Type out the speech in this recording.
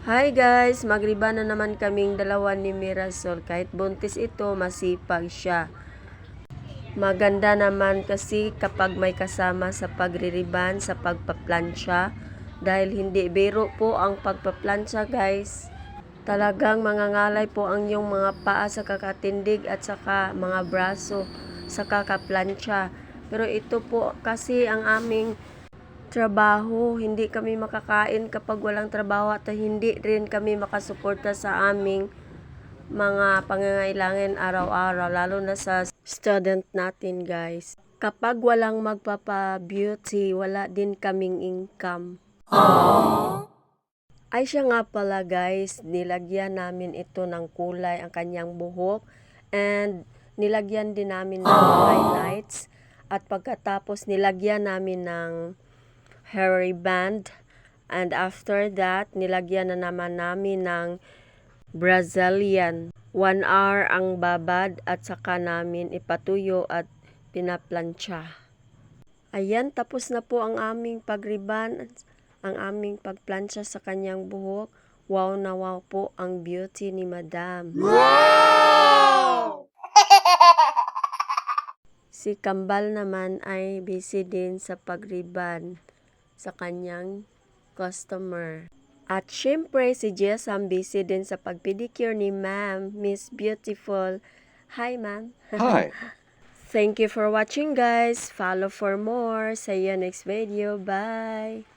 Hi guys, magriban na naman kaming dalawa ni Mirasol. Kahit buntis ito, masipag siya. Maganda naman kasi kapag may kasama sa pagririban, sa pagpaplansya. Dahil hindi biro po ang pagpaplansya guys. Talagang mangangalay po ang iyong mga paa sa kakatindig at saka mga braso sa kakaplansya. Pero ito po kasi ang aming trabaho, hindi kami makakain kapag walang trabaho at hindi rin kami makasuporta sa aming mga pangangailangan araw-araw, lalo na sa student natin guys. Kapag walang magpapa-beauty, wala din kaming income. Ay siya nga pala guys, nilagyan namin ito ng kulay ang kanyang buhok and nilagyan din namin ng highlights at pagkatapos nilagyan namin ng hairy band. And after that, nilagyan na naman namin ng Brazilian. 1 hour ang babad at saka namin ipatuyo at pinaplansya. Ayan, tapos na po ang aming pagriban, ang aming pagplansya sa kanyang buhok. Wow na wow po ang beauty ni Madam. Wow! Si Kambal naman ay busy din sa pagriban sa kanyang customer. At syempre, si Jess ang busy din sa pagpedicure ni Ma'am, Miss Beautiful. Hi, Ma'am. Hi. Thank you for watching, guys. Follow for more. See you next video. Bye.